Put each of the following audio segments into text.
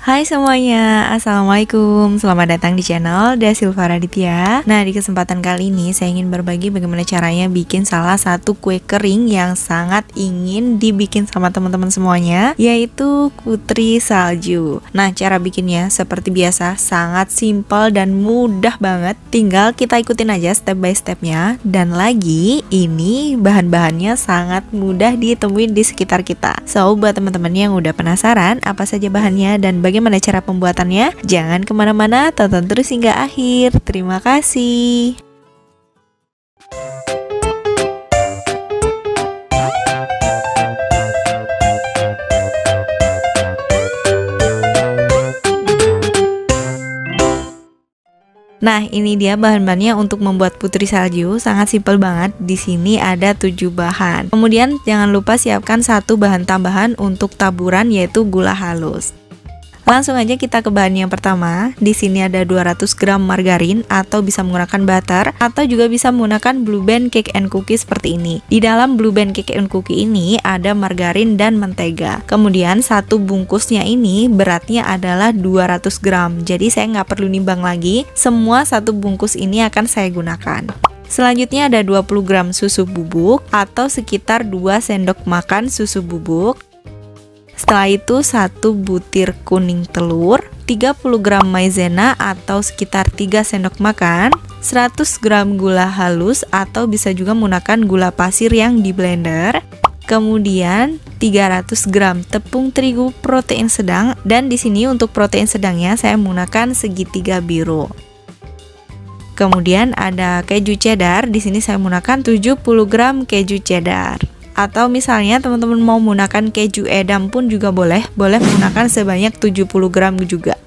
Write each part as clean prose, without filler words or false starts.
Hai semuanya, Assalamualaikum. Selamat datang di channel Dasilva Raditya. Nah, di kesempatan kali ini saya ingin berbagi bagaimana caranya bikin salah satu kue kering yang sangat ingin dibikin sama teman-teman semuanya, yaitu putri salju. Nah, cara bikinnya seperti biasa sangat simpel dan mudah banget. Tinggal kita ikutin aja step by stepnya. Dan lagi, ini bahan-bahannya sangat mudah ditemuin di sekitar kita. So, buat teman-teman yang udah penasaran apa saja bahannya dan bagaimana cara pembuatannya, jangan kemana-mana, tonton terus hingga akhir. Terima kasih. Nah, ini dia bahan-bahannya untuk membuat putri salju. Sangat simpel banget. Di sini ada 7 bahan. Kemudian jangan lupa siapkan satu bahan tambahan untuk taburan, yaitu gula halus. Langsung aja kita ke bahan yang pertama. Di sini ada 200 gram margarin atau bisa menggunakan butter atau juga bisa menggunakan Blue Band Cake and Cookie seperti ini. Di dalam Blue Band Cake and Cookie ini ada margarin dan mentega. Kemudian satu bungkusnya ini beratnya adalah 200 gram. Jadi saya nggak perlu nimbang lagi. Semua satu bungkus ini akan saya gunakan. Selanjutnya ada 20 gram susu bubuk atau sekitar 2 sendok makan susu bubuk. Setelah itu 1 butir kuning telur, 30 gram maizena atau sekitar 3 sendok makan, 100 gram gula halus atau bisa juga menggunakan gula pasir yang di blender. Kemudian 300 gram tepung terigu protein sedang, dan di sini untuk protein sedangnya saya menggunakan segitiga biru. Kemudian ada keju cheddar, di sini saya menggunakan 70 gram keju cheddar. Atau misalnya teman-teman mau menggunakan keju edam pun juga boleh menggunakan sebanyak 70 gram juga.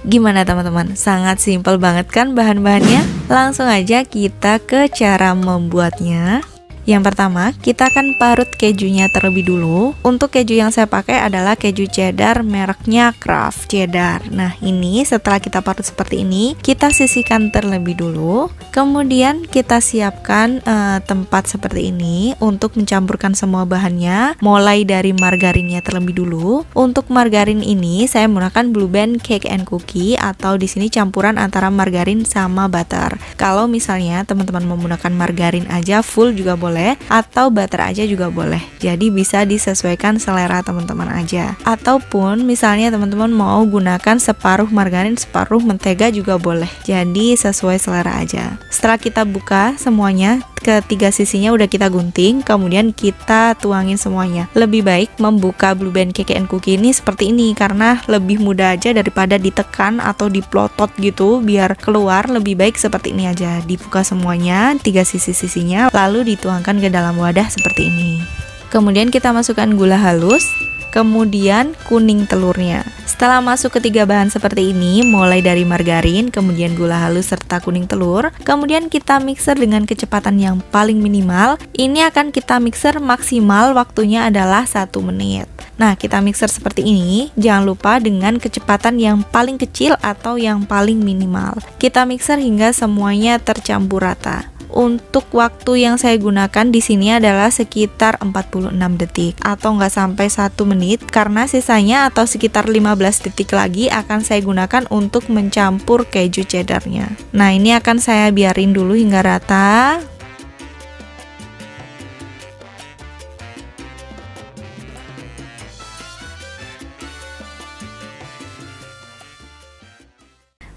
Gimana teman-teman? Sangat simpel banget kan bahan-bahannya? Langsung aja kita ke cara membuatnya. Yang pertama, kita akan parut kejunya terlebih dulu. Untuk keju yang saya pakai adalah keju cheddar mereknya Kraft Cheddar. Nah, ini setelah kita parut seperti ini, kita sisihkan terlebih dulu. Kemudian kita siapkan tempat seperti ini untuk mencampurkan semua bahannya, mulai dari margarinnya terlebih dulu. Untuk margarin ini saya menggunakan Blue Band Cake and Cookie atau di sini campuran antara margarin sama butter. Kalau misalnya teman-teman menggunakan margarin aja full juga boleh, atau butter aja juga boleh. Jadi bisa disesuaikan selera teman-teman aja. Ataupun misalnya teman-teman mau gunakan separuh margarin, separuh mentega juga boleh. Jadi sesuai selera aja. Setelah kita buka semuanya, ketiga sisinya udah kita gunting, kemudian kita tuangin semuanya. Lebih baik membuka Blue Band Cake and Cookie ini seperti ini karena lebih mudah aja daripada ditekan atau diplotot gitu biar keluar. Lebih baik seperti ini aja, dibuka semuanya, tiga sisi-sisinya, lalu dituangkan ke dalam wadah seperti ini. Kemudian kita masukkan gula halus, kemudian kuning telurnya. Setelah masuk ketiga bahan seperti ini, mulai dari margarin, kemudian gula halus serta kuning telur, kemudian kita mixer dengan kecepatan yang paling minimal. Ini akan kita mixer maksimal, waktunya adalah 1 menit. Nah, kita mixer seperti ini, jangan lupa dengan kecepatan yang paling kecil atau yang paling minimal. Kita mixer hingga semuanya tercampur rata. Untuk waktu yang saya gunakan di sini adalah sekitar 46 detik atau nggak sampai 1 menit, karena sisanya atau sekitar 15 detik lagi akan saya gunakan untuk mencampur keju cheddarnya. Nah, ini akan saya biarin dulu hingga rata.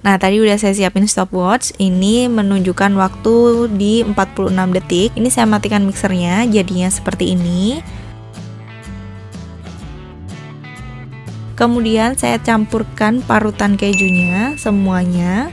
Nah, tadi udah saya siapin stopwatch. Ini menunjukkan waktu di 46 detik. Ini saya matikan mixernya, jadinya seperti ini. Kemudian saya campurkan parutan kejunya semuanya.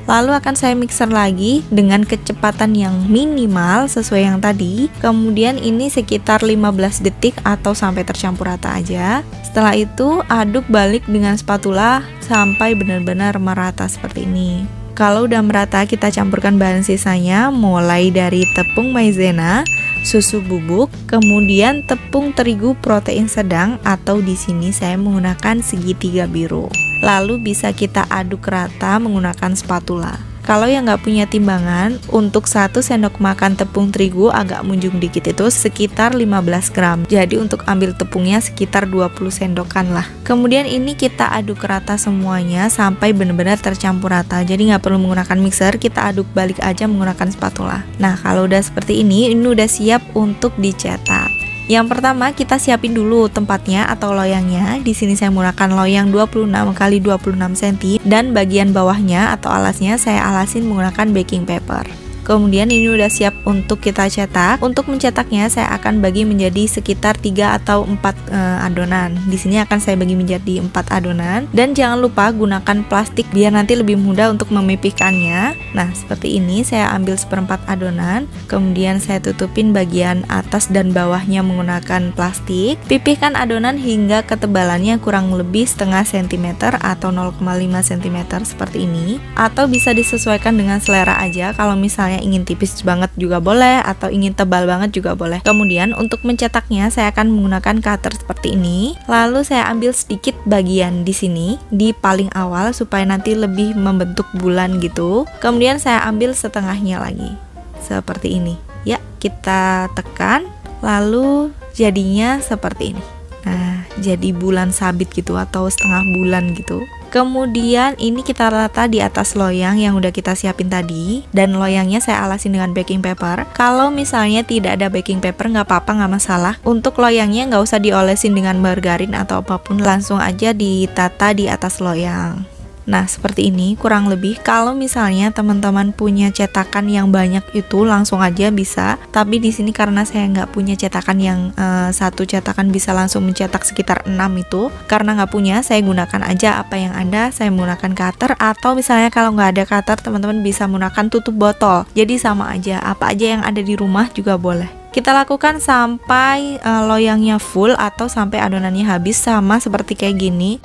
Lalu akan saya mixer lagi dengan kecepatan yang minimal sesuai yang tadi. Kemudian ini sekitar 15 detik atau sampai tercampur rata aja. Setelah itu aduk balik dengan spatula sampai benar-benar merata seperti ini. Kalau udah merata, kita campurkan bahan sisanya, mulai dari tepung maizena, susu bubuk, kemudian tepung terigu protein sedang atau di sini saya menggunakan segitiga biru. Lalu bisa kita aduk rata menggunakan spatula. Kalau yang nggak punya timbangan, untuk 1 sendok makan tepung terigu agak munjung dikit itu sekitar 15 gram. Jadi untuk ambil tepungnya sekitar 20 sendokan lah. Kemudian ini kita aduk rata semuanya sampai benar-benar tercampur rata. Jadi nggak perlu menggunakan mixer, kita aduk balik aja menggunakan spatula. Nah, kalau udah seperti ini udah siap untuk dicetak. Yang pertama kita siapin dulu tempatnya atau loyangnya. Di sini saya menggunakan loyang 26 x 26 cm dan bagian bawahnya atau alasnya saya alasin menggunakan baking paper. Kemudian ini udah siap untuk kita cetak. Untuk mencetaknya saya akan bagi menjadi sekitar 3 atau 4 adonan. Di sini akan saya bagi menjadi 4 adonan dan jangan lupa gunakan plastik biar nanti lebih mudah untuk memipihkannya. Nah, seperti ini saya ambil seperempat adonan, kemudian saya tutupin bagian atas dan bawahnya menggunakan plastik. Pipihkan adonan hingga ketebalannya kurang lebih setengah cm atau 0,5 cm seperti ini, atau bisa disesuaikan dengan selera aja. Kalau misalnya ingin tipis banget juga boleh atau ingin tebal banget juga boleh. Kemudian untuk mencetaknya saya akan menggunakan cutter seperti ini. Lalu saya ambil sedikit bagian di sini di paling awal supaya nanti lebih membentuk bulan gitu. Kemudian saya ambil setengahnya lagi. Seperti ini. Ya, kita tekan lalu jadinya seperti ini. Nah, jadi bulan sabit gitu atau setengah bulan gitu. Kemudian ini kita rata di atas loyang yang udah kita siapin tadi, dan loyangnya saya alasin dengan baking paper. Kalau misalnya tidak ada baking paper nggak apa-apa, nggak masalah. Untuk loyangnya nggak usah diolesin dengan margarin atau apapun, langsung aja ditata di atas loyang. Nah, seperti ini kurang lebih. Kalau misalnya teman-teman punya cetakan yang banyak itu langsung aja bisa. Tapi di sini karena saya nggak punya cetakan yang satu cetakan bisa langsung mencetak sekitar 6 itu. Karena nggak punya, saya gunakan aja apa yang ada. Saya menggunakan cutter, atau misalnya kalau nggak ada cutter, teman-teman bisa menggunakan tutup botol. Jadi sama aja, apa aja yang ada di rumah juga boleh. Kita lakukan sampai loyangnya full atau sampai adonannya habis, sama seperti kayak gini.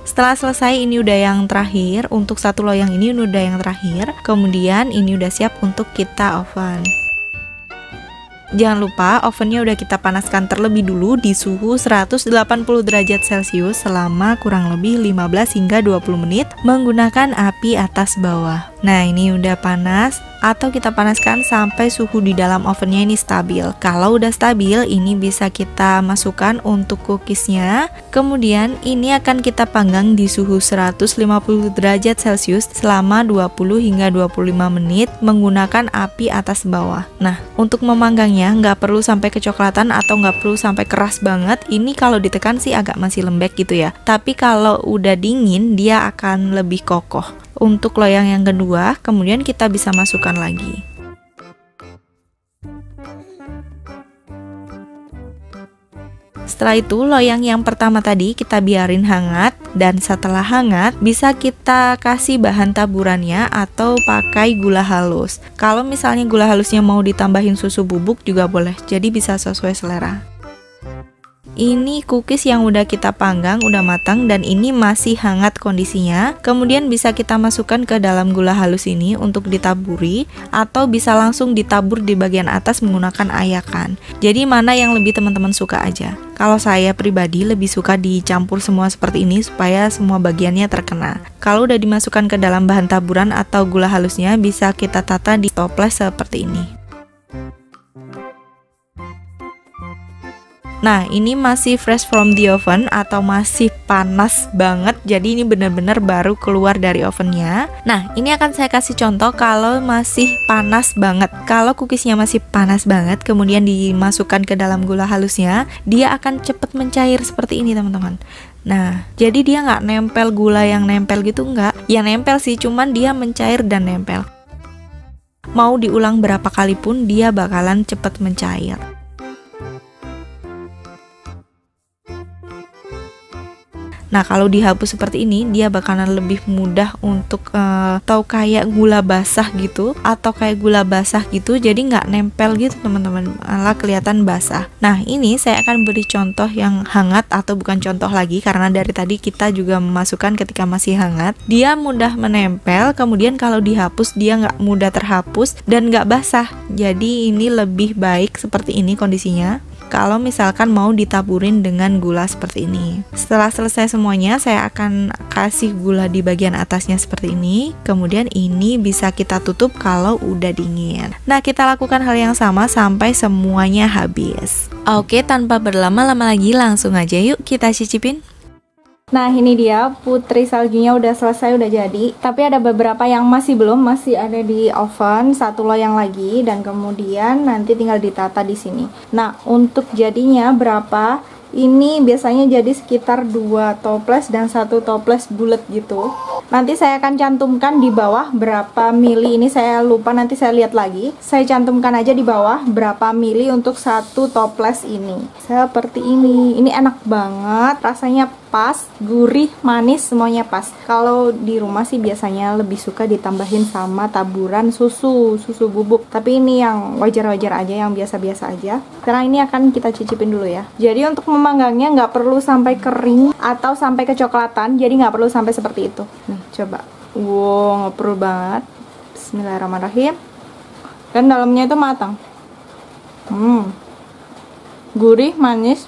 Setelah selesai, ini udah yang terakhir. Untuk satu loyang ini udah yang terakhir. Kemudian ini udah siap untuk kita oven. Jangan lupa ovennya udah kita panaskan terlebih dulu di suhu 180 derajat Celcius selama kurang lebih 15 hingga 20 menit menggunakan api atas bawah. Nah, ini udah panas, atau kita panaskan sampai suhu di dalam ovennya ini stabil. Kalau udah stabil, ini bisa kita masukkan untuk cookiesnya. Kemudian ini akan kita panggang di suhu 150 derajat Celcius selama 20 hingga 25 menit menggunakan api atas bawah. Nah, untuk memanggangnya nggak perlu sampai kecoklatan atau nggak perlu sampai keras banget. Ini kalau ditekan sih agak masih lembek gitu ya. Tapi kalau udah dingin, dia akan lebih kokoh. Untuk loyang yang kedua, kemudian kita bisa masukkan lagi. Setelah itu, loyang yang pertama tadi kita biarin hangat, dan setelah hangat bisa kita kasih bahan taburannya atau pakai gula halus. Kalau misalnya gula halusnya mau ditambahin susu bubuk juga boleh, jadi bisa sesuai selera. Ini cookies yang udah kita panggang, udah matang, dan ini masih hangat kondisinya. Kemudian bisa kita masukkan ke dalam gula halus ini untuk ditaburi, atau bisa langsung ditabur di bagian atas menggunakan ayakan. Jadi mana yang lebih teman-teman suka aja. Kalau saya pribadi lebih suka dicampur semua seperti ini supaya semua bagiannya terkena. Kalau udah dimasukkan ke dalam bahan taburan atau gula halusnya, bisa kita tata di toples seperti ini. Nah, ini masih fresh from the oven atau masih panas banget. Jadi ini benar-benar baru keluar dari ovennya. Nah, ini akan saya kasih contoh kalau masih panas banget. Kalau cookiesnya masih panas banget, kemudian dimasukkan ke dalam gula halusnya, dia akan cepet mencair seperti ini, teman-teman. Nah, jadi dia nggak nempel gula yang nempel gitu, nggak. Ya nempel sih, cuman dia mencair dan nempel. Mau diulang berapa kali pun dia bakalan cepet mencair. Nah kalau dihapus seperti ini dia bakalan lebih mudah untuk atau kayak gula basah gitu, atau kayak gula basah gitu, jadi nggak nempel gitu teman-teman, malah kelihatan basah. Nah ini saya akan beri contoh yang hangat, atau bukan contoh lagi karena dari tadi kita juga memasukkan ketika masih hangat. Dia mudah menempel, kemudian kalau dihapus dia nggak mudah terhapus dan nggak basah. Jadi ini lebih baik seperti ini kondisinya kalau misalkan mau ditaburin dengan gula seperti ini. Setelah selesai semuanya, saya akan kasih gula di bagian atasnya seperti ini. Kemudian ini bisa kita tutup kalau udah dingin. Nah kita lakukan hal yang sama sampai semuanya habis. Oke, tanpa berlama-lama lagi langsung aja yuk kita cicipin. Nah ini dia putri saljunya udah selesai, udah jadi. Tapi ada beberapa yang masih belum, masih ada di oven, satu loyang lagi, dan kemudian nanti tinggal ditata di sini. Nah untuk jadinya berapa? Ini biasanya jadi sekitar 2 toples dan 1 toples bulat gitu. Nanti saya akan cantumkan di bawah berapa mili, ini saya lupa, nanti saya lihat lagi. Saya cantumkan aja di bawah berapa mili untuk 1 toples ini. Seperti ini enak banget, rasanya pas, gurih, manis, semuanya pas. Kalau di rumah sih biasanya lebih suka ditambahin sama taburan susu bubuk. Tapi ini yang wajar-wajar aja, yang biasa-biasa aja. Sekarang ini akan kita cicipin dulu ya. Jadi untuk memanggangnya nggak perlu sampai kering atau sampai kecoklatan, jadi nggak perlu sampai seperti itu. Nih, coba. Wow, nggak perlu banget. Bismillahirrahmanirrahim. Dan dalamnya itu matang. Gurih, manis,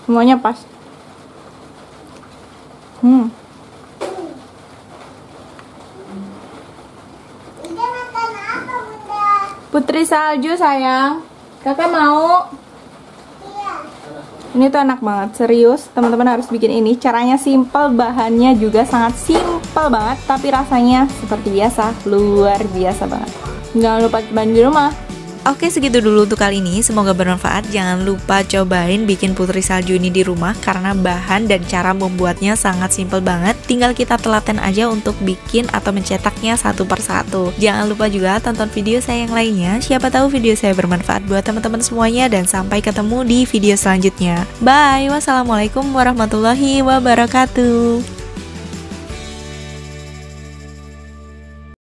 semuanya pas. Putri salju sayang, kakak mau? Iya. Ini tuh enak banget, serius teman-teman harus bikin ini. Caranya simple, bahannya juga sangat simple banget, tapi rasanya seperti biasa, luar biasa banget. Jangan lupa cobain di rumah. Oke, segitu dulu untuk kali ini, semoga bermanfaat. Jangan lupa cobain bikin putri salju ini di rumah, karena bahan dan cara membuatnya sangat simple banget. Tinggal kita telaten aja untuk bikin atau mencetaknya satu persatu. Jangan lupa juga tonton video saya yang lainnya, siapa tahu video saya bermanfaat buat teman-teman semuanya. Dan sampai ketemu di video selanjutnya. Bye, wassalamualaikum warahmatullahi wabarakatuh.